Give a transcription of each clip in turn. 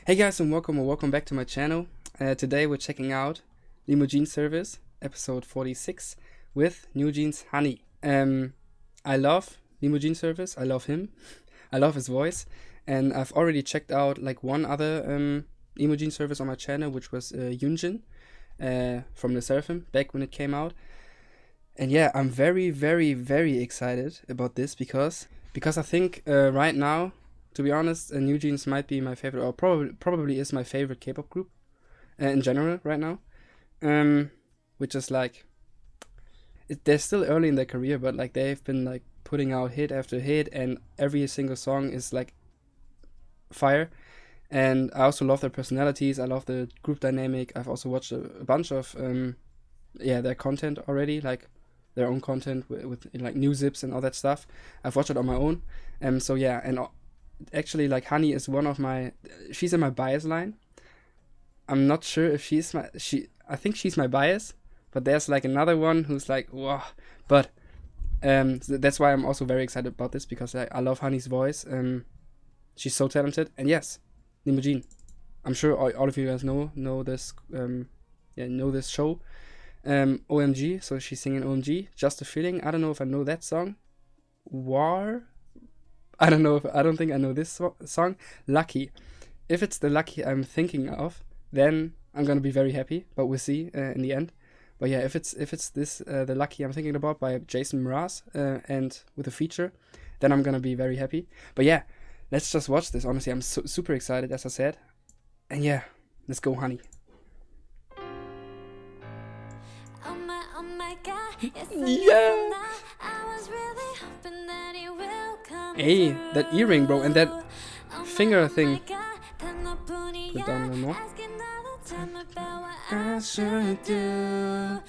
Hey guys, and welcome back to my channel. Today we're checking out Leemujin service, episode 46, with NewJeans HANNI. I love Leemujin service, I love him, I love his voice, and I've already checked out like one other Leemujin service on my channel, which was Yoonjin from the Seraphim, back when it came out. And yeah, I'm very, very, very excited about this because I think right now, to be honest, NewJeans might be my favorite, or probably is my favorite K-pop group in general right now. Which is like, they're still early in their career, but like they've been like putting out hit after hit, and every single song is like fire. And I also love their personalities. I love the group dynamic. I've also watched a bunch of their content already, like their own content with like new zips and all that stuff. I've watched it on my own. So yeah, and actually like HANNI is one of my, she's in my bias line. I'm not sure if I think she's my bias, but there's like another one who's like, wow. But that's why I'm also very excited about this, because I love HANNI's voice. She's so talented. And yes, Leemujin. I'm sure all of you guys know this know this show. OMG, so she's singing OMG, Just a Feeling. I don't know if I know that song. War? I don't think I know this song. Lucky. If it's the Lucky I'm thinking of, then I'm gonna be very happy, but we'll see in the end. But yeah, if it's this the Lucky I'm thinking about by Jason Mraz and with a feature, then I'm gonna be very happy. But yeah, let's just watch this. Honestly, I'm super excited, as I said. And yeah, let's go, HANNI. Yeah. Hey, that earring, bro, and that finger thing. Put down a little more. I should do.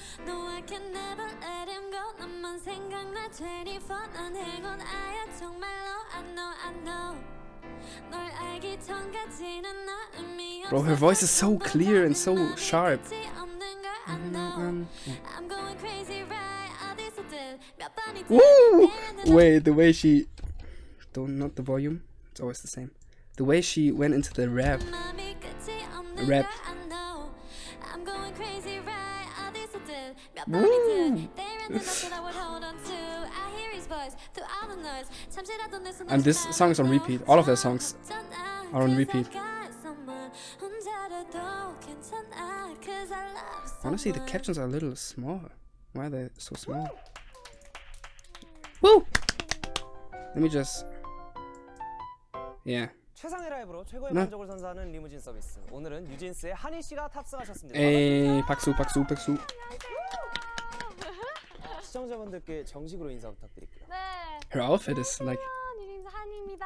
Bro, her voice is so clear and so sharp. Woo! Wait, the way she... not the volume. It's always the same. The way she went into the rap. Woo! And this song is on repeat. All of their songs are on repeat. Honestly, the captions are a little small. Why are they so small? Woo! Let me just... Yeah. 최상의 라이브로 최고의 만족을 선사하는 리무진 서비스. 오늘은 뉴진스의 한희 씨가 탑승하셨습니다. 에이, 박수. 시청자분들께 정식으로 인사 부탁드릴게요. 네. Her outfit is like... 뉴진스 한희입니다.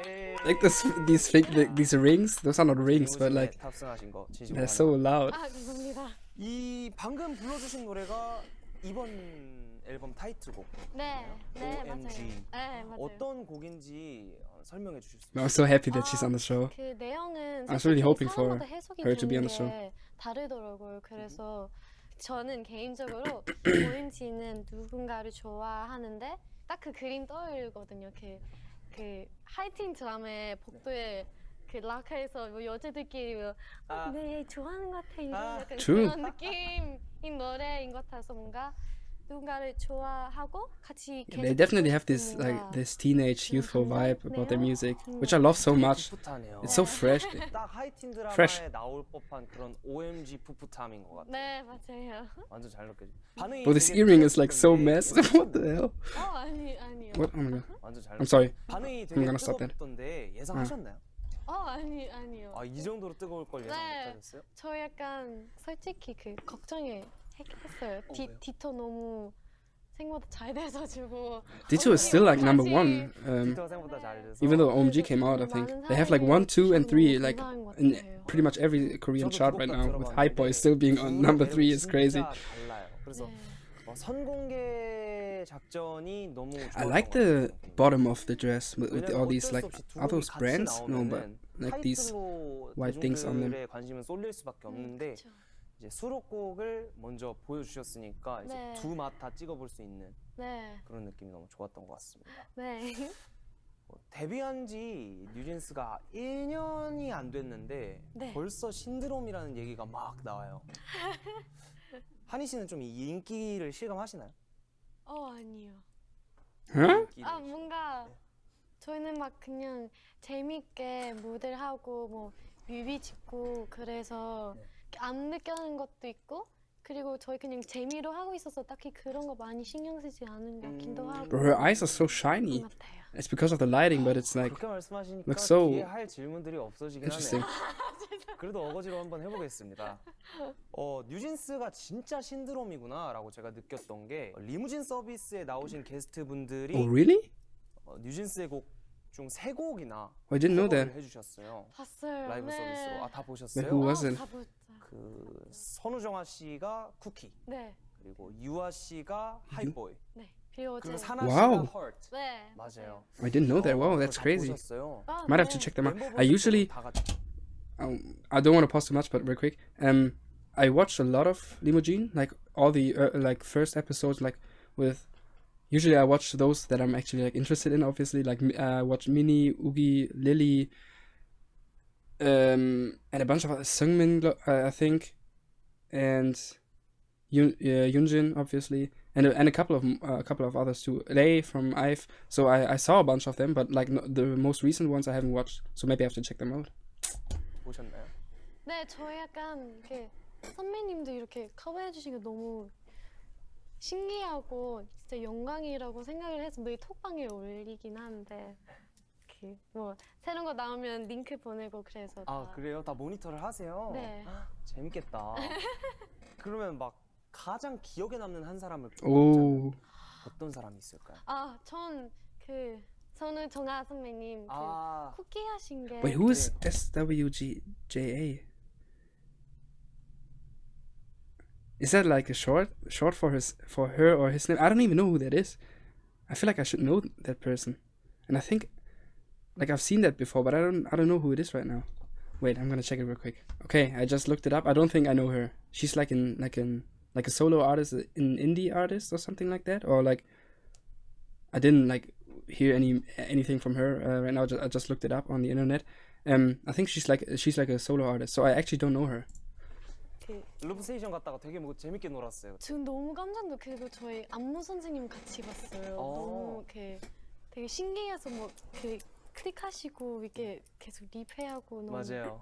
예. Like these rings. Those are not rings, but like... 탑승하신 거 진심으로 They're so loud. 아, 감사합니다. 이 방금 불러주신 노래가 이번 앨범 타이틀곡. 네, OMG. 맞아요. 네, 맞아요. 어떤 곡인지 설명해 주실 수 I'm 있어요? so happy that she's on the show. 그 내용은 I was really hoping for 사람마다 해석이 her to be on 되는 the show. 게 다르더라고요. 그래서 저는 개인적으로 OMG는 누군가를 좋아하는데 딱 그 그림 떠오르거든요. 그 하이틴 드라마의 복도에 그 락카에서 뭐 여자들끼리 네 좋아하는 것 같아 이런 약간 True. 그런 느낌인 노래인 것 같아서 뭔가 누군가를 좋아하고 같이 They definitely have this like this teenage youthful vibe about their music, which I love so much. 풋풋하네요. It's so fresh. 딱 하이틴 드라마에 Fresh. 나올 법한 그런 OMG 풋풋함인 것 같아요. 네 맞아요. 완전 잘 느껴져. 반응이 Bro, this 되게 earring is like so 뜨겁던데 massive. What the hell? 아니요. What? Oh my god. 완전 잘 I'm sorry. 반응이 I'm 되게 gonna stop that. 뜨겁던데 예상하셨나요? 아니요. 아, 이 정도로 뜨거울 걸 예상 네. 못하셨어요? 저 약간 솔직히 그 걱정을 했어요. 왜요? 디토 너무 생각보다 잘 돼서지고. Ditto is still like number one. 디토가 생각보다 잘 돼서 Even though OMG came out, I think they have like 1, 2, and 3 like in pretty much every Korean 저도 chart 두 right 곡 다 now. With Hype Boy 들어봤는데 still being on number 3 is 진짜 crazy. 달라요. 그래서 네. 선공개 작전이 너무 I 좋았던 like 것 the 같아요. bottom of the dress with 왜냐면 all these 어쩔 like 수 없이 두 are 곡이 those 같이 brands? No, but 나오면은 like these 타이틀로 white things on them. 대중들의 관심은 쏠릴 수밖에 없는데 그쵸. 이제 수록곡을 먼저 보여주셨으니까 이제 네. 2맛 다 찍어볼 수 있는 네. 그런 느낌이 너무 좋았던 것 같습니다. 네. 데뷔한 지 뉴진스가 1년이 안 됐는데 네. 벌써 신드롬이라는 얘기가 막 나와요. 한희 씨는 좀 이 인기를 실감하시나요? 아니요. Huh? 아 뭔가 네. 저희는 막 그냥 재밌게 무대를 하고 뭐 뮤비 찍고 그래서 네. 안 느끼는 것도 있고 그리고 저희 그냥 재미로 하고 있어서 딱히 그런 거 많이 신경 쓰지 않은 것 같기도 하고 Bro, her eyes are so 그런 shiny. 것 같아요. It's because of the lighting, but it's like 그렇게 말씀하시니까 looks so 뒤에 할 질문들이 없어지긴 interesting. 하네요. 그래도 어거지로 한번 해보겠습니다. 뉴진스가 진짜 신드롬이구나라고 제가 느꼈던 게 리무진 서비스에 나오신 게스트분들이 Oh, really? 뉴진스의 곡 중 3곡이나 I didn't know that. 해주셨어요. 봤어요. 라이브 네. 서비스로. 다 But 보셨어요? who was it? 다 봤죠. 그 선우정아 씨가 쿠키, 네, 그리고 유아 씨가 하이보이, 네. 그리고 그리고 제 사나 와우. 씨가 헐트. 네. 맞아요. I didn't know that. Wow, 그걸 that's 다 crazy. 보셨어요? Might have to check them out. I usually, 다 같이. I don't want to pause too much, but real quick. I watched a lot of Leemujin, like all the like first episodes, like with. Usually, I watch those that I'm actually like interested in. Obviously, like watch Minnie, Oogie, Lily, and a bunch of other Seungmin, I think, and Yoonjin, obviously, and a couple of others too. Lay from IVE. So I saw a bunch of them, but like the most recent ones I haven't watched. So maybe I have to check them out. 보셨나요? 네, 저희 약간 이렇게 선배님도 이렇게 커버해 주신 게 너무 신기하고 진짜 영광이라고 생각을 해서 늘 톡방에 올리긴 하는데 이렇게 뭐 새로운 거 나오면 링크 보내고 그래서 아 다. 그래요? 다 모니터를 하세요? 네. 재밌겠다. 그러면 막 가장 기억에 남는 한 사람을 Oh, 어떤 사람이 있을까요? 전 그 선우정아 선배님 그 쿠키 하신 게 wait, who is SWGJA? Is that like a short for her or his name? I don't even know who that is. I feel like I should know that person, and I think like I've seen that before, but I don't know who it is right now. Wait, I'm gonna check it real quick. Okay, I just looked it up. I don't think I know her. She's like a solo artist, an indie artist or something like that, or like I didn't like hear anything from her right now. I just looked it up on the internet. I think she's like a solo artist, so I actually don't know her. 그 루브스테이션 갔다가 되게 뭐 재밌게 놀았어요. 지금 너무 깜짝 놀 그리고 저희 안무 선생님 같이 봤어요. 너무 이렇게 되게 신기해서 뭐 그 클릭하시고 이렇게 계속 리플레이하고 너무 맞아요.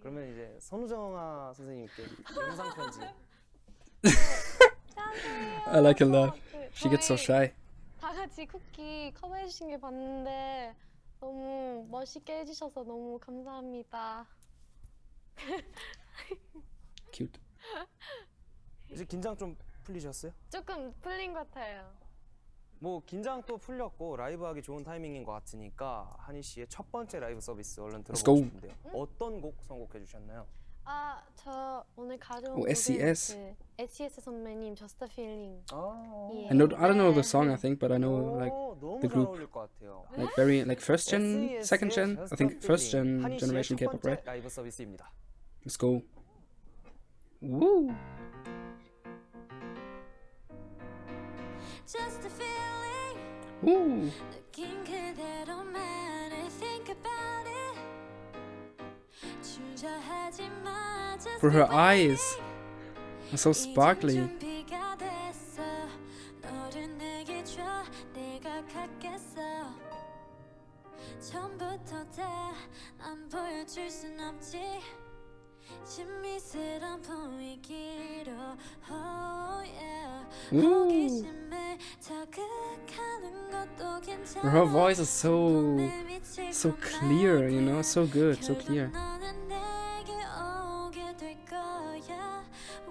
그러면 이제 선우정아 선생님께 영상 편지. I like her laugh. 그 She gets so 저희 shy. 다 같이 쿠키 커버해 주신 게 봤는데 너무 멋있게 해주셔서 너무 감사합니다. Cute. 이제 긴장 좀 풀리셨어요? 조금 풀린 것 같아요. 뭐 긴장 또 풀렸고 라이브 하기 좋은 타이밍인 것 같으니까 한희 씨의 첫 번째 라이브 서비스 얼른 Let's 들어보고 go. 싶은데요. 어떤 곡 선곡해 주셨나요? 저 오늘 가져온 Oh, SES. 곡은 그 SES 선배님 Just a Feeling. I don't know the song, I think, but I know like 너무 the 잘 group. 어울릴 것 같아요. like very like first gen, SES 의 second gen. I Just think a first Feeling. gen 한희 씨의 generation 첫 K-pop, 번째 right? 라이브 서비스입니다. Let's go. Woo! Just a feeling Woo! 느낀 그대로만 I think about it 주저하지 마 just For be her eyes waiting. are so sparkly. 이젠 준비가 됐어 너를 내게 줘 내가 갖겠어 처음부터 다 안 보여줄 순 없지 친미스런 분위기로 oh yeah Ooh. 호기심을 자극하는 것도 괜찮아 Her voice is so clear, you know, so good, so clear. 너는 내게 오게 될 거야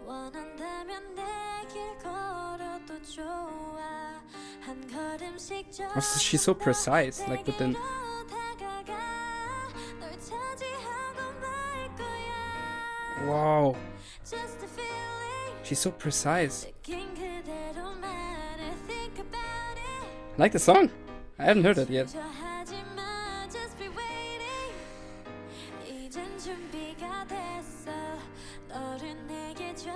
원한다면 내 길 걸어도 좋아 한 걸음씩 Also, she's so precise, like with the 널 차지하고 말 거야 wow. Just a feeling She's so precise. 느낀 그대로만 I think about it I like the song. I haven't heard it yet. 주저하지 마 just be waiting 이젠 준비가 됐어 너를 내게 줘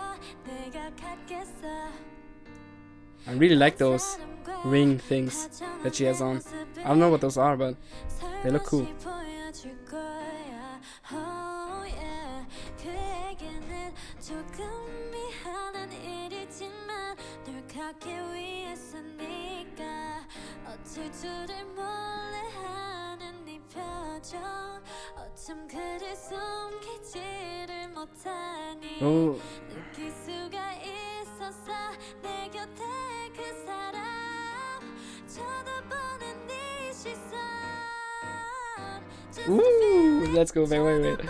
내가 갖겠어 I really like those ring things that she has on. I don't know what those are, but they look cool. Oh. Ooh, let's go back. Wait.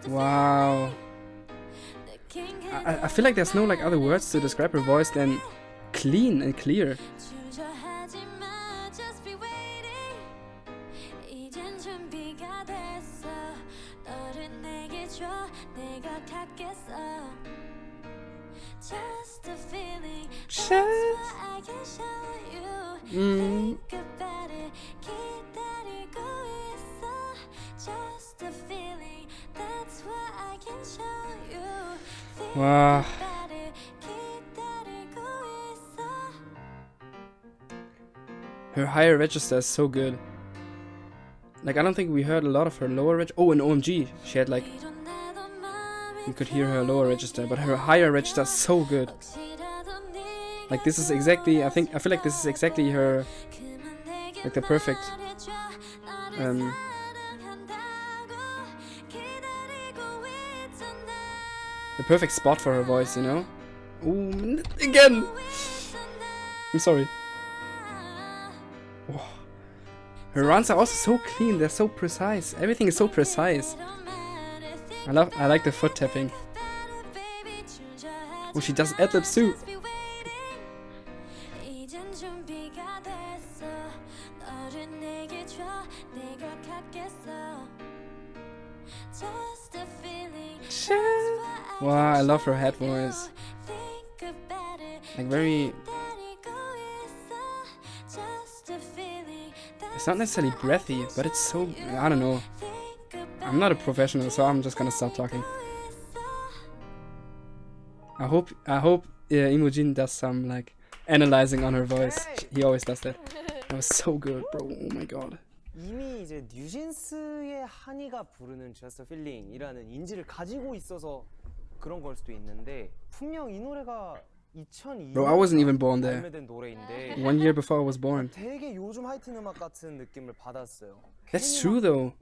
Wow. I feel like there's no like other words to describe her voice than clean and clear. Wow. Her higher register is so good. Like, I don't think we heard a lot of her lower register. Oh, in OMG, she had like, you could hear her lower register, but her higher register is so good. Like, this is exactly, I feel like this is exactly her, like the perfect, the perfect spot for her voice, you know? Ooh, again! I'm sorry. Whoa. Her runs are also so clean, they're so precise. Everything is so precise. I like the foot tapping. Oh, she does ad-libs too. Wow, I love her head voice. Like very... It's not necessarily breathy, but it's so... I don't know. I'm not a professional, so I'm just gonna stop talking. I hope Leemujin does some like analyzing on her voice. He always does that. That was so good, bro. Oh my god. 이미 이제 뉴진스의 한이가 부르는 Just a Feeling이라는 인지를 가지고 있어서 그런 걸 수도 있는데 분명 이 노래가 2002년 Bro, I wasn't even born there. 발매된 노래인데 1 year before I was born. 되게 요즘 하이틴 음악 같은 느낌을 받았어요. That's true though.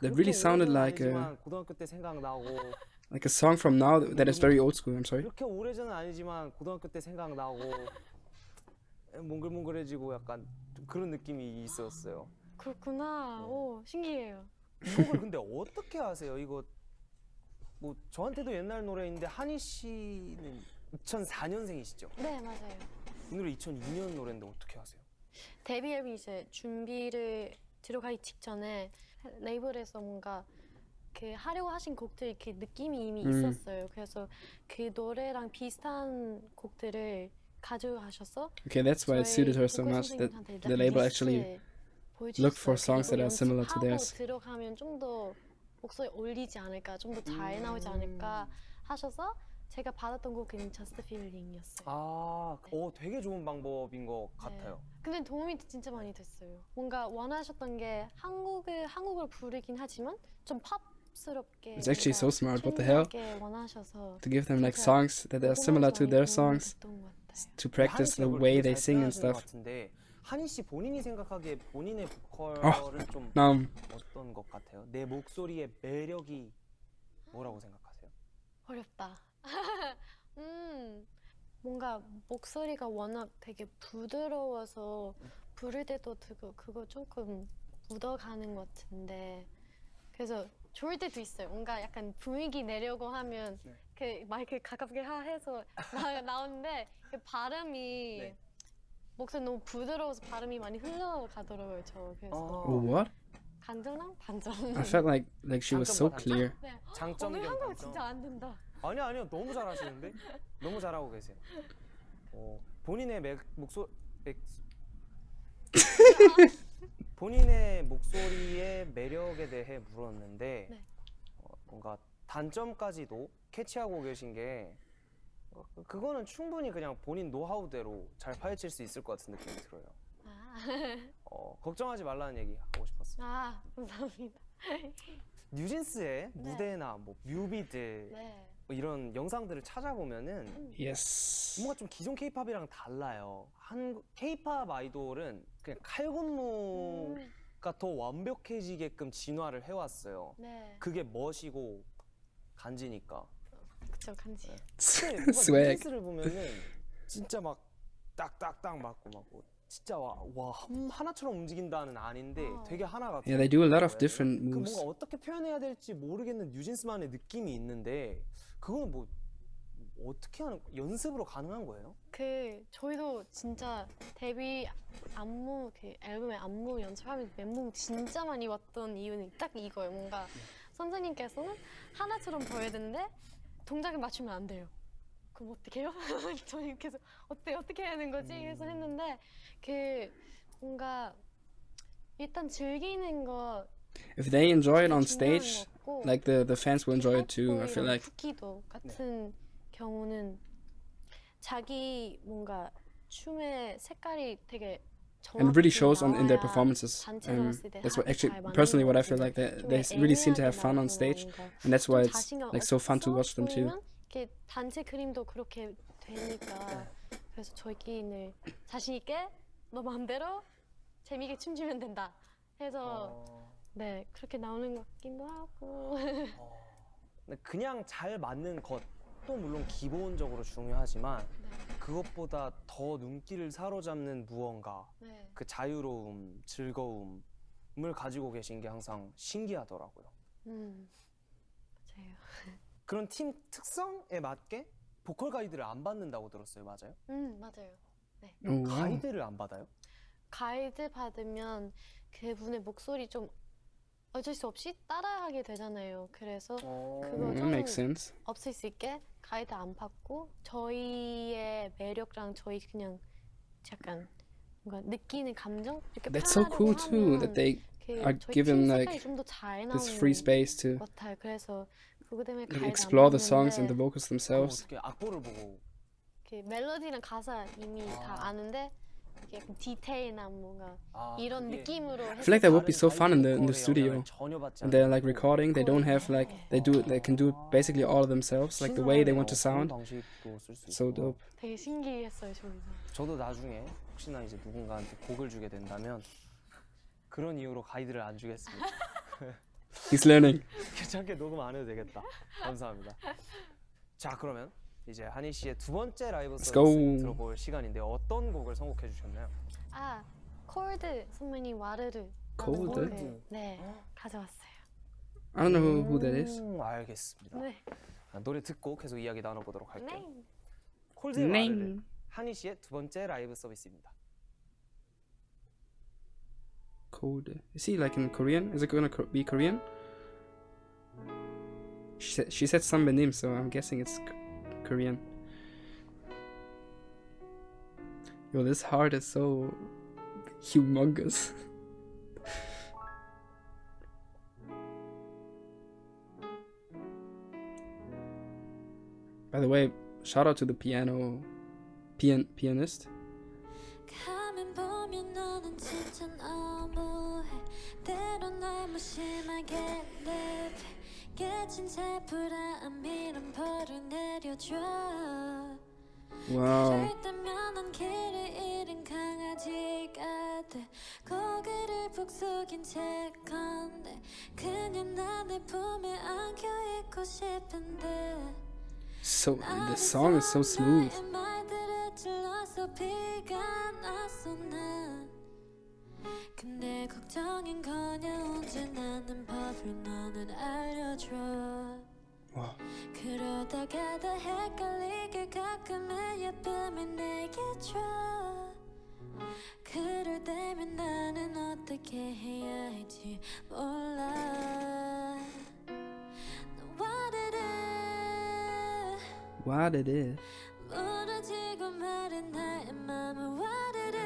That really sounded like 고등학교 때 생각나고 like a song from now that is very old school. I'm sorry. 그렇게 오래전은 아니지만 고등학교 때 생각나고 몽글몽글해지고 약간 좀 그런 느낌이 있었어요. 그렇구나. 오, 신기해요. 이걸 근데 어떻게 아세요? 이거 뭐 저한테도 옛날 노래인데 한이 씨는 2004년생이시죠? 네, 맞아요. 이 노래 2002년 노래인데 어떻게 아세요? 데뷔 앨범 이제 준비를 들어가기 직전에 레이블에서 뭔가 그 하려고 하신 곡들 이렇게 느낌이 이미 있었어요. 그래서 그 노래랑 비슷한 곡들을 가져가셔서 Okay, that's why it suited her so much that the label actually looked for songs that are similar to theirs. 들어가면 좀 더 목소리 올리지 않을까, 좀 더 잘 나오지 않을까 하셔서 제가 받았던 곡은 Just a Feeling이었어요. 아, 되게 좋은 방법인 것 같아요. 근데 도움이 진짜 많이 됐어요. 뭔가 원하셨던 게 한국을 부르긴 하지만 좀 팝스럽게. It's actually so smart. What the hell? 원하셔서 To give them like songs that are similar to their songs, to practice the way they sing and stuff. 한이 씨 본인이 생각하기에 본인의 보컬은 좀 어떤 것 같아요? 내 목소리의 매력이 뭐라고 생각하세요? 어렵다. 뭔가 목소리가 워낙 되게 부드러워서 부를 때도 그거 조금 묻어가는 것 같은데 그래서 좋을 때도 있어요. 뭔가 약간 분위기 내려고 하면 그 마이크 가깝게 해서 나오는데 그 발음이 목소리 너무 부드러워서 발음이 많이 흘러가더라고요. 저 그래서 What? 간절함? 반전. I felt like she was so clear. 네. 장점 오늘 겸 한국어 단점. 진짜 안 된다. 아니요 너무 잘하시는데 너무 잘하고 계세요. 본인의 본인의 목소리의 매력에 대해 물었는데 뭔가 단점까지도 캐치하고 계신 게 그거는 충분히 그냥 본인 노하우대로 잘 파헤칠 수 있을 것 같은 느낌이 들어요. 아, 걱정하지 말라는 얘기 하고 싶었어요. 아 감사합니다. 뉴진스의 네. 무대나 뭐 뮤비들 네. 뭐 이런 영상들을 찾아보면은 Yes. 뭔가 좀 기존 케이팝이랑 달라요. 케이팝 아이돌은 그냥 칼군무가 더 완벽해지게끔 진화를 해왔어요. 네. 그게 멋이고 간지니까. 그쵸 간지. 근데 뭔가 Swag. 뉴진스를 보면은 진짜 막 딱딱딱 맞고 진짜 하나처럼 움직인다는 아닌데 되게 하나 같아요. Yeah, they do a lot of different 그 moves. 뭔가 어떻게 표현해야 될지 모르겠는 뉴진스만의 느낌이 있는데 그거는 뭐 어떻게 하는 연습으로 가능한 거예요? 저희도 진짜 데뷔 안무 앨범의 안무 연습하면서 멘붕 진짜 많이 왔던 이유는 딱 이거예요. 뭔가 선생님께서는 하나처럼 보여야 되는데 동작을 맞추면 안 돼요. 그럼 어떻게 해요? 저희 계속 어떻게 해야 하는 거지? 해서 했는데 뭔가 일단 즐기는 거 If they enjoy it on 중요한 stage, 것 같고, like the fans will enjoy it too. I feel 이런 like. 쿠키도 같은 경우는 자기 뭔가 춤의 색깔이 되게 And it really 정확히 shows in their 나와야 performances. 단체 들었을 때 That's what 합이 actually 잘 맞는 personally what I 것 feel 같은데 like 좀 they really seem to have fun on 애매하게 stage, 나오는 거 and that's why 좀 it's 자신감 like so fun to 없어 watch them too. 보이면 이렇게 단체 그림도 그렇게 되니까 그래서 저희끼리 자신 있게 너 마음대로 재미있게 춤추면 된다 해서 네 그렇게 나오는 것 같기도 하고 근데 그냥 잘 맞는 것도 물론 기본적으로 중요하지만 그것보다 더 눈길을 사로잡는 무언가 네. 그 자유로움, 즐거움을 가지고 계신 게 항상 신기하더라고요. 맞아요. 그런 팀 특성에 맞게 보컬 가이드를 안 받는다고 들었어요. 맞아요? 맞아요. Oh, wow. 가이드를 안 받아요? 가이드 받으면 그분의 목소리 좀 어쩔 수 없이 따라하게 되잖아요. 그래서 그거 That 좀 makes sense. 없을 수 있게 가이드 안 받고 저희의 매력랑 저희 그냥 약간 뭔가 느끼는 감정 이렇게 That's so 표현하려고 cool too 하면 that they are 저희 given 팀 like 색깔이 좀 더 잘 this 나오는 free space to 것 같아요. 그래서 그거 때문에 like, 가이드 explore 안 the songs and the 받는데 vocals 그럼 themselves. 어떻게 악보를 보고 멜로디랑 가사 이미 다 아는데 이게 약간 디테일이나 뭔가 이런 그게 느낌으로 I feel like that would be so 다른 fun in the 가이드 studio. 보컬의 영향을 전혀 받지 And they're like 않고 recording. They don't have like they can do basically all of themselves, like the way they want to 신선하네요. sound. 그런 방식도 쓸 수 So 있고. dope. 되게 신기했어요 저희도. 저도 나중에 혹시나 이제 누군가한테 곡을 주게 된다면 그런 이유로 가이드를 안 주겠습니다. He's learning. 괜찮게 녹음 안 해도 되겠다. 감사합니다. 자 그러면 이제 한희 씨의 두 번째 라이브 Let's 서비스 go. 들어볼 시간인데 어떤 곡을 선곡해 주셨나요? 콜드 선배님 와르르. Cold? 네 가져왔어요. I don't know who that is. 알겠습니다. 네. 노래 듣고 계속 이야기 나눠보도록 할게요. 네. 콜드의 와르르 Name. 한희 씨의 두 번째 라이브 서비스입니다. Cold. Is he like in Korean? Is it gonna be Korean? She said Sambenim, so I'm guessing it's Korean. Yo, this heart is so humongous. By the way, shout out to the pianist. 가면 보면 너는 진짜 너무해 때론 너무 심하게 랩 깨진 살풀아 미련 벌을 내려줘 Wow. 절대면 난 길을 잃은 강아지가 돼 고개를 푹 숙인 채 건데 그냥 난 내 품에 안겨 있고 싶은데 So the song is so smooth. 나의 말들을 찔러서 피가 났어 난 근데 걱정인커녕 언제 나는 법을 너는 알려줘 Wow. 그러다가 다 헷갈리게 가끔은 예쁨이 내게 줘 그럴 때면 나는 어떻게 해야 할지 몰라 What it is. 무너지고 마른 나의 맘을 와르르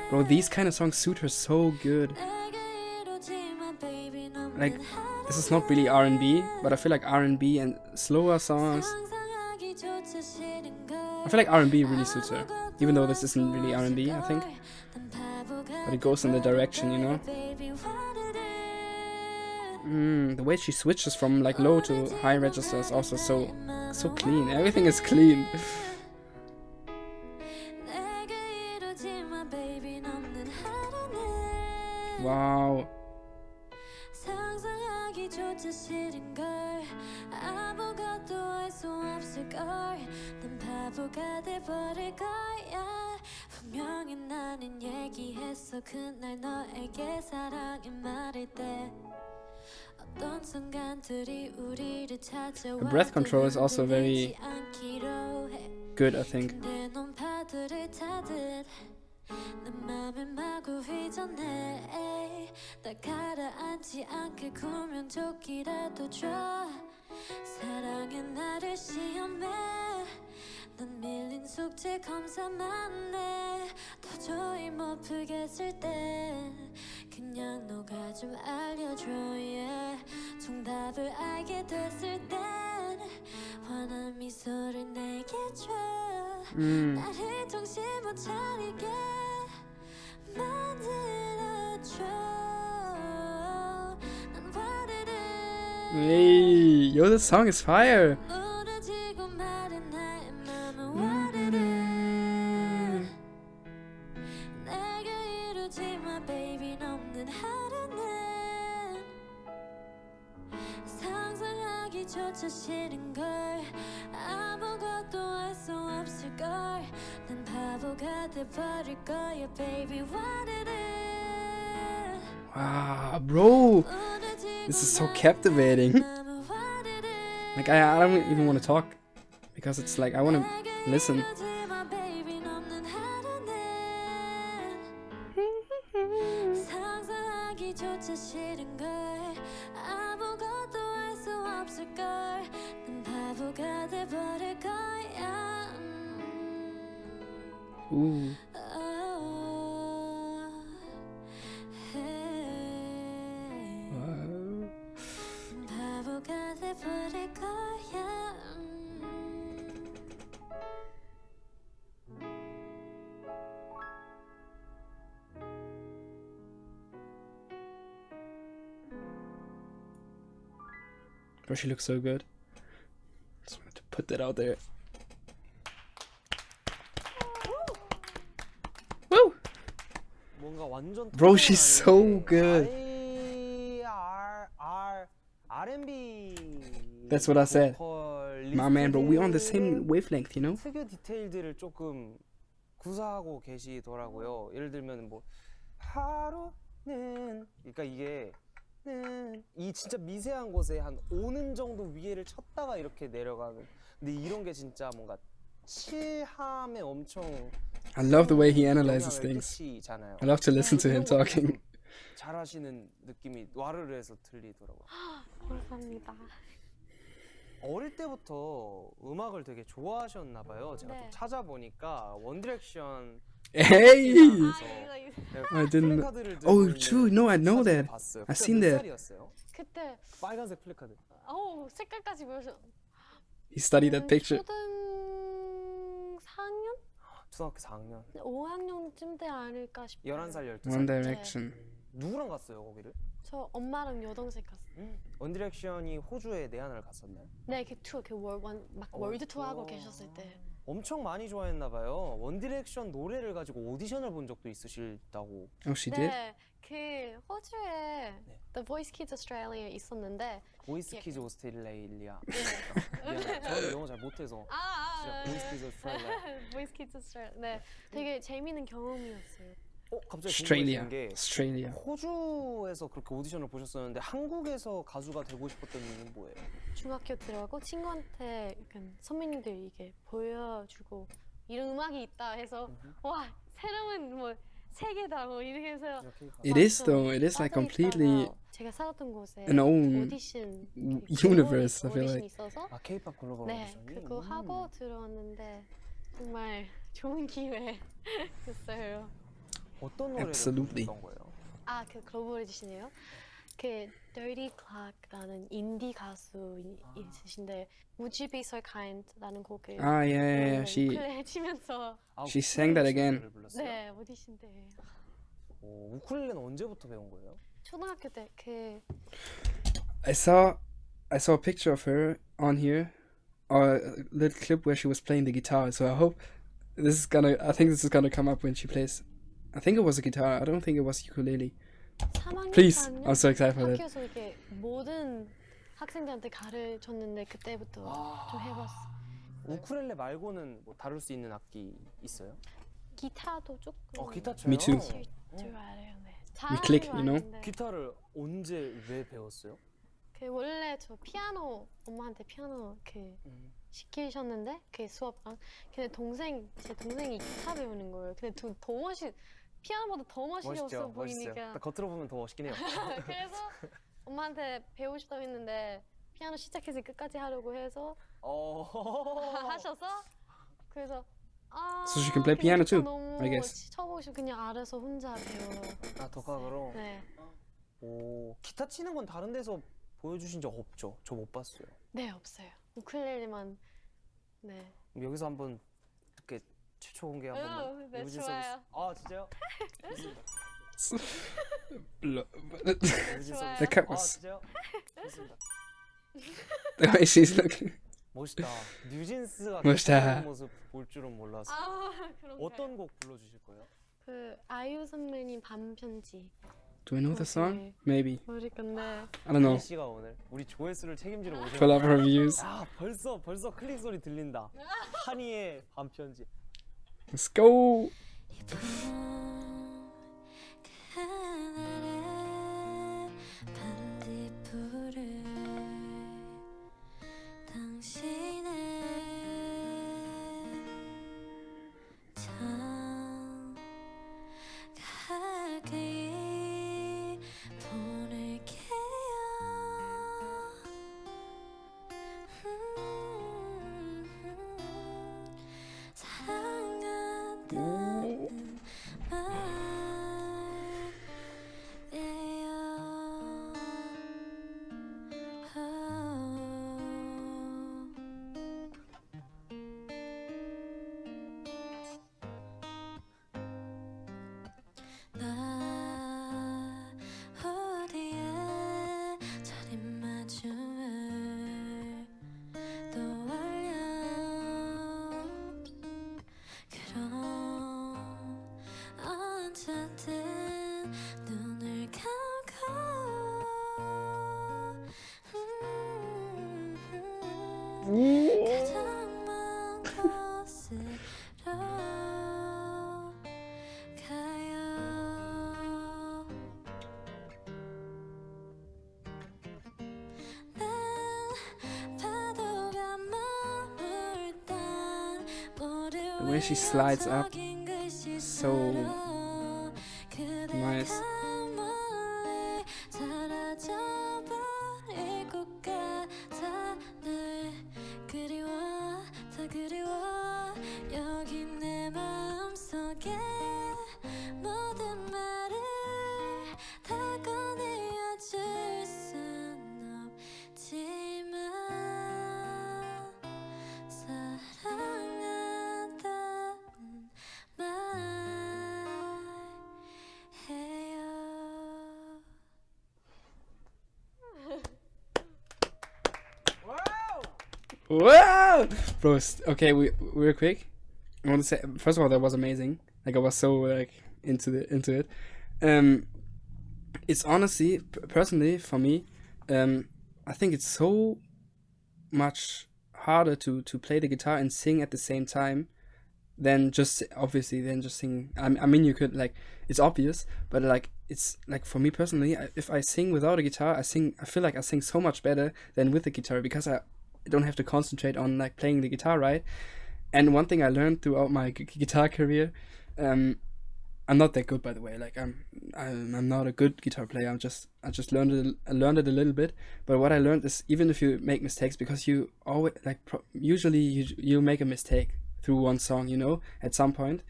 Bro, these kind of songs suit her so good. 내게 이루지마 baby 너무 Like, this is not really R&B, but I feel like R&B and slower songs, 상상하기조차 I feel like R&B really suits her, even though this isn't really R&B, I think. But it goes in the direction, you know. The way she switches from like low to high register is also so clean. Everything is clean. Wow. 상상하기조차 싫은 걸 아무것도 할 수 없을 걸 난 바보가 돼버릴 거야 분명히 나는 얘기했어 그날 너에게 사랑해 말할 때 어떤 순간들이 우리를 찾아와 The breath control is also very good, I think. 근데 넌 파도를 타듯 내 맘에 마구 휘저네 나 가라앉지 않게 구명조끼라도 줘 사랑해 나를 시험해 난 밀린 숙제 검사만 해 도저히 못 풀겠을 땐 그냥 너가 좀 알려줘 yeah. 정답을 알게 됐을 땐 환한 미소를 내게 줘 나를 정신 못 차리게 만들어줘 난 화를 Hey, yo, this song is fire. 무너지고 마른 나의 맘은 화를 내게 이루지 마 baby 없는 하루는 상상하기조차 싫은 걸 아무것도 할 수 없을 걸 난 바보가 돼버릴 거야 baby 화를 Wow, bro, this is so captivating. Like I don't even want to talk because it's like I want to listen. 상상하기조차 싫은 걸 아무것도 할 수 없을 걸 난 바보가 돼버릴 거야 Ooh. 바보가 돼버릴 거야 Bro, she looks so good. Just wanted to put that out there. Woo! 뭔가 완전 Bro, she's so good. R&B. That's what I said. 보컬 My man, bro, we on the 리스트들의 same wavelength, you know? 특유 디테일들을 조금 구사하고 계시더라고요. 예를 들면 뭐 하루는 그러니까 이게 이 진짜 미세한 곳에 한 5는 정도 위에를 쳤다가 이렇게 내려가는. 근데 이런 게 진짜 뭔가 칠함에 엄청 I love the way he analyzes 영향을 things. 끼치잖아요. I love to listen to him 이런 것도 talking. 좀 잘하시는 느낌이 와르르해서 들리더라고요. 감사합니다. 어릴 때부터 음악을 되게 좋아하셨나 봐요. 제가 네. 또 찾아보니까 원디렉션 Hey! I didn't- Oh, true. No, I know that. 봤어요. I've seen that. 살이었어요? 그때 빨간색 플래카드. 색깔까지 보여서 He studied that picture. 초등 4학년? 초등학교 4학년. 5학년쯤 돼 아닐까 싶어요. 11살, 12살. One Direction. 누구랑 갔어요, 거기를? 저 엄마랑 여동생 갔어요. 원디렉션이 호주에 내한을 갔었나요? 네, 그 투어, 막 월드 투어 하고 계셨을 때. 엄청 많이 좋아했나 봐요. 원디렉션 노래를 가지고 오디션을 본 적도 있으시다고. Oh, she did? 네, 그 호주에 The Voice Kids Australia 있었는데. 보이스키즈 오스트레일리아. 네. 미안해요. 저는 영어 잘 못해서. 진짜 보이스키즈 오스트레일리아. Voice Kids Australia. 네, 되게 재미있는 경험이었어요. 갑자기 Australia. 궁금해진 게 Australia. 호주에서 그렇게 오디션을 보셨었는데 한국에서 가수가 되고 싶었던 이유는 뭐예요? 중학교 들어가고 친구한테 약간 선배님들 이게 보여주고 이런 음악이 있다 해서 와 새로운 뭐 세계다 뭐 이렇게 해서 It is though. It is like completely 제가 살았던 곳에 an own 오디션 universe, I feel 오디션이 like. 있어서 K-pop 글로벌 네 오디션이? 그거 하고 들어왔는데 정말 좋은 기회였어요. 어떤 노래를 Absolutely. 부르던 거예요? 그 글로벌 오디션이에요. 그 Dirty Clock라는 인디 가수 있으신데 Would You Be So Kind라는 곡을 Ah, yeah. 우쿨렐레 치면서 She sang that again. 네 오디션 때 우쿨렐레는 언제부터 배운 거예요? 초등학교 때 그 I saw a picture of her on here, or a little clip where she was playing the guitar. So I think this is gonna come up when she plays. I think it was a guitar. I don't think it was ukulele. 3학년 Please, I'm so excited for that. 학교에서 이렇게 모든 학생들한테 가르쳤는데 그때부터 좀 해봤어. 우쿨렐레 말고는 뭐 다룰 수 있는 악기 있어요? 기타도 조금 기타 쳐요? Me too. 칠 줄 알아요. 네. We click, 잘하는 you know? 건 아닌데. 기타를 언제 왜 배웠어요? 그 원래 저 피아노 엄마한테 피아노 그 시키셨는데 그 수업랑 근데 제 동생이 기타 배우는 거예요. 근데 더 피아노보다 더 멋있어 보이니까 딱 겉으로 보면 더 멋있긴 해요. 그래서 엄마한테 배우고 싶다고 했는데 피아노 시작해서 끝까지 하려고 해서 하셔서 그래서 So she can play piano too, 너무 I guess. 쳐보고 싶어 그냥 알아서 혼자 배워. 독학으로? 네. 기타 치는 건 다른 데서 보여주신 적 없죠? 저 못 봤어요. 네 없어요. 우쿨렐레만 네. 그럼 여기서 한번 이렇게 최초 공개 한번. 네 뉴진 좋아요. 서비스. 진짜요? 뉴진 좋아요. 서비스. The cat was. 진짜요? 좋습니다. The way she's looking. 멋있다. 뉴진스가 멋있다. 그런 모습 볼 줄은 몰랐어. 그런가요? 어떤 곡 불러주실 거예요? 그 아이유 선배님 반편지 Do I know the song? Maybe. 모를 건데 I don't know. 한희 씨가 오늘 우리 조회수를 책임지러 오셨는데. Pull up her views. 벌써 클릭 소리 들린다. 한이의 반편지. Let's go. 그날의 반딧불을 당신은 참 가까이 보낼게요. 사랑한다는 나 어디에 자리맞춤을 떠올려 그럼 언제든 눈을 감고 가장 먼 곳으로 가요. 난 파도가 머물던 모래 The way she slides up, 속인 글씨 so 그대가 nice. 멀리 사라져버릴 것 같아. 늘 그리워 다 그리워 여기 내 마음속에 모든 말을 다 꺼내어줄 순 없지만 사랑한다는 말해요. Wow! Bro, okay, real quick. I want to say, first of all, that was amazing. Like, I was so, like, into it. It's honestly, personally, for me, I think it's so much harder to play the guitar and sing at the same time than just sing. I mean, you could, like, it's obvious, but, like, it's, like, for me personally, if I sing without a guitar, I feel like I sing so much better than with the guitar, because I don't have to concentrate on, like, playing the guitar right. And one thing I learned throughout my guitar career, I'm not that good, by the way. Like, I'm not a good guitar player. I just learned it a little bit. But what I learned is, even if you make mistakes, because you always, like, usually you make a mistake through one song, you know, at some point.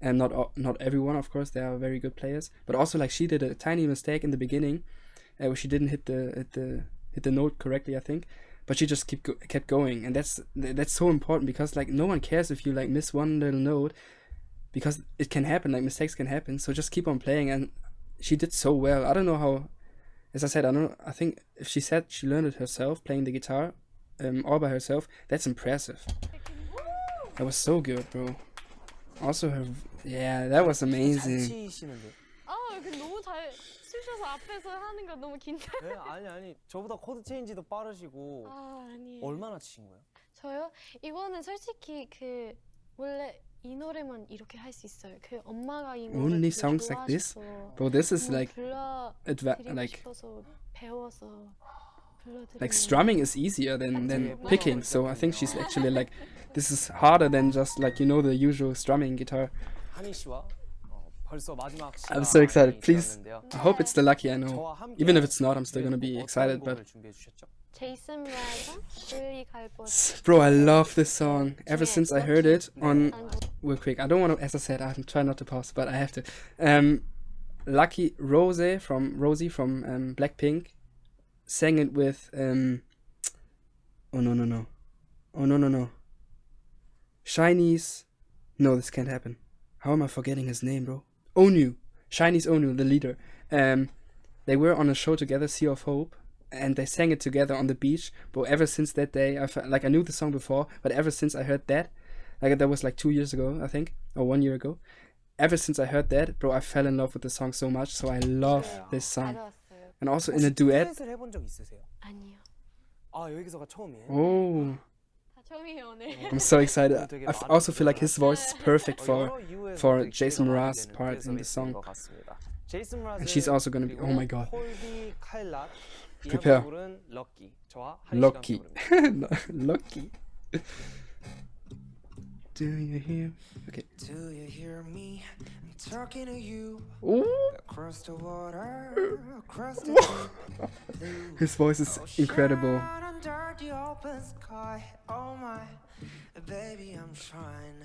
And not everyone, of course, they are very good players. But also, like, she did a tiny mistake in the beginning, where she didn't hit the note correctly, I think, but she just kept going, and that's so important, because like no one cares if you like miss one little note, because it can happen, like mistakes can happen. So just keep on playing, and she did so well. I don't know how. As I said, I think if she said she learned it herself, playing the guitar, all by herself, that's impressive. That was so good, bro. Also her, yeah, that was 잘 amazing. 치시는데. 근데 너무 잘 치셔서 앞에서 하는 거 너무 긴장. 네, 아니 저보다 코드 체인지도 빠르시고. 아니에요. 얼마나 치신 거예요? 저요? 이거는 솔직히 그 원래 이 노래만 이렇게 할 수 있어요. 그 엄마가 이 노래 Only songs like this, bro. This is like like 배워서 like strumming is easier than picking. So I think she's actually like, this is harder than just like, you know, the usual strumming guitar. 한희 씨와 벌써 마지막 I'm so excited. 시간이 Please, 되었는데요. I hope it's the lucky I know. 저와 함께 Even if it's not, I'm still gonna be 어떤 excited. 곡을 But 준비해 주셨죠? 제이슨 브라이더 릴리 갈곳. bro, I love this song. Ever since I heard it on, real quick. I don't want to, as I said, I'm trying not to pause, but I have to. Lucky Rosie from Blackpink sang it with oh no. Shiny's, no, this can't happen. How am I forgetting his name, bro? Onu. Shiny's Onu, the leader. They were on a show together, Sea of Hope, and they sang it together on the beach. Bro, ever since that day, I felt like I knew the song before, but ever since I heard that, like that was like 2 years ago, I think, or 1 year ago. Ever since I heard that, bro, I fell in love with the song so much. So I love this song. 알았어요. And also in a duet. 듀엣을 해본 적 있으세요? 아니요. 아 여기서가 처음이에요? Oh, 다 처음이에요 오늘. I'm so excited. I also feel like his voice is perfect for Jason Mraz's part in the song. And she's also gonna be, oh my god. Prepare. Lucky. Lucky. Do you hear? Okay. Do you hear me? I'm talking to you. Ooh. Across the water, across the blue His voice is incredible. ocean, under the open sky. Oh my, baby, I'm trying.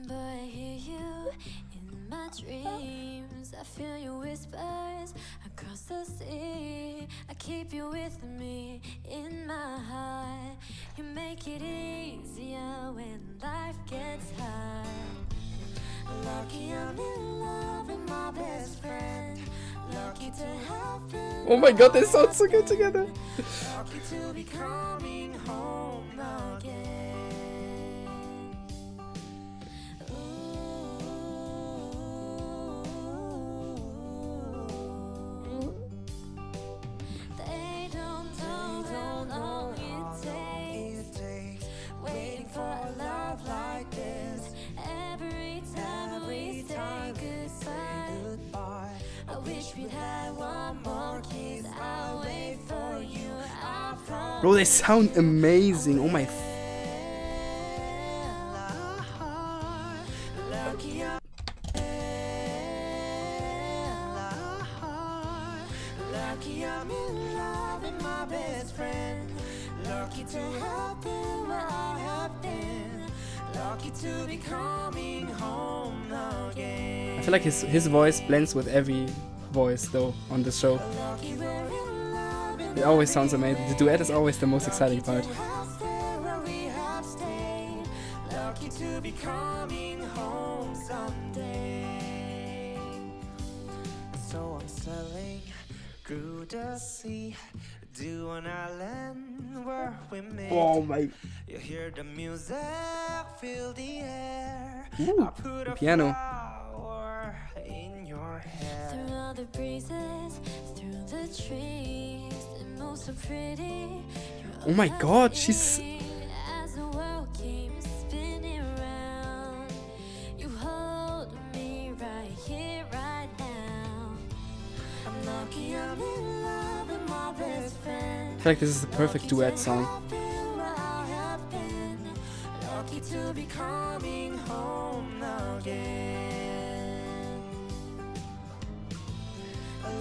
But I hear you in my dreams. I feel your whispers across the sea. I keep you with me in my heart. You make it easier when life gets hard. Lucky I'm in love with my best friend. Lucky to have been. Oh my god, they sound so good together. Lucky to be coming home again. They don't know how long it takes waiting for a love like this. Every time we say goodbye, I wish we'd had one more kiss. I'll wait for you. I promise. Bro, they sound amazing. Oh my. Lucky I'm lucky I'm in love with my best friend. Lucky to have been where I have been. Lucky to be coming home again. I feel like his voice blends with every voice though on the show. Lucky we're in love and It always sounds amazing. The duet is always the most exciting part. to have stayed where we have stayed. Lucky to be coming home someday. So I'm sailing through the sea to an island where we meet. Oh my. You hear the music, feel the air. Ooh, I put a piano. flower in your hair. Through all the breezes, through the trees, it moves so pretty. Oh my god, she's. As the world keeps spinning round, you hold me right here, right now. I'm lucky I'm in love with my best friend. I feel like this is the perfect duet song. Lucky to be coming home again.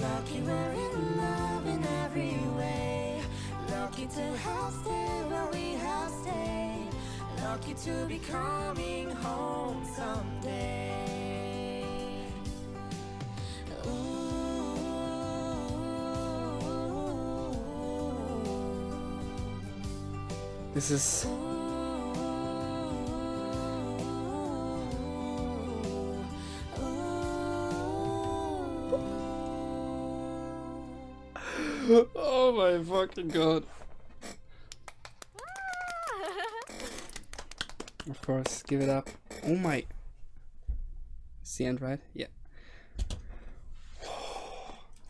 Lucky we're in love in every way. Lucky to have stayed where we have stayed. Lucky to be coming home someday. Ooh. This is... Oh my fucking god. Of course, give it up. Oh my... It's the end, right? Yeah.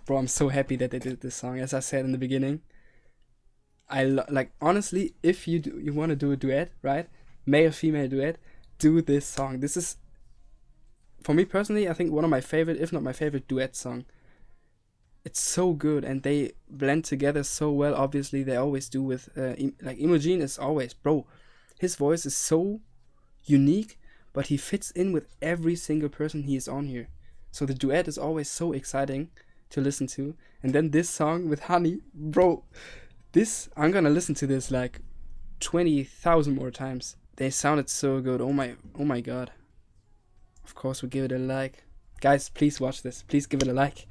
Bro, I'm so happy that they did this song. As I said in the beginning, like, honestly, if you want to do a duet, right? Male female duet, do this song. This is, for me personally, I think one of my favorite, if not my favorite, duet song. It's so good, and they blend together so well. Obviously, they always do with like Leemujin is always, bro. His voice is so unique, but he fits in with every single person he is on here. So the duet is always so exciting to listen to. And then this song with HANNI, bro. This, I'm gonna listen to this like 20,000 more times. They sounded so good. Oh my god. Of course, we give it a like. Guys, please watch this. Please give it a like.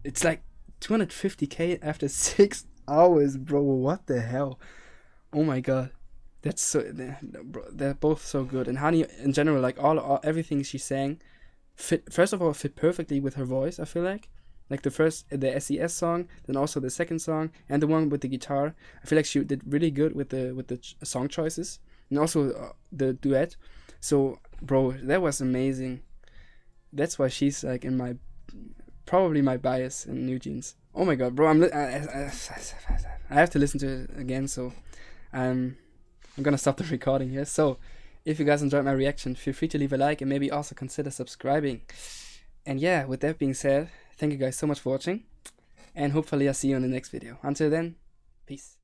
It's like 250k after 6 hours, bro. What the hell? Oh my god. That's so... They're both so good. And HANNI, in general, like everything she sang, first of all, fit perfectly with her voice, I feel like. Like the SES song, then also the second song, and the one with the guitar. I feel like she did really good with the song choices, and also the duet. So, bro, that was amazing. That's why she's like in my... probably my bias in NewJeans. Oh my god, bro, I have to listen to it again, so I'm gonna stop the recording here. So, if you guys enjoyed my reaction, feel free to leave a like and maybe also consider subscribing. And yeah, with that being said, thank you guys so much for watching, and hopefully I'll see you in the next video. Until then, peace.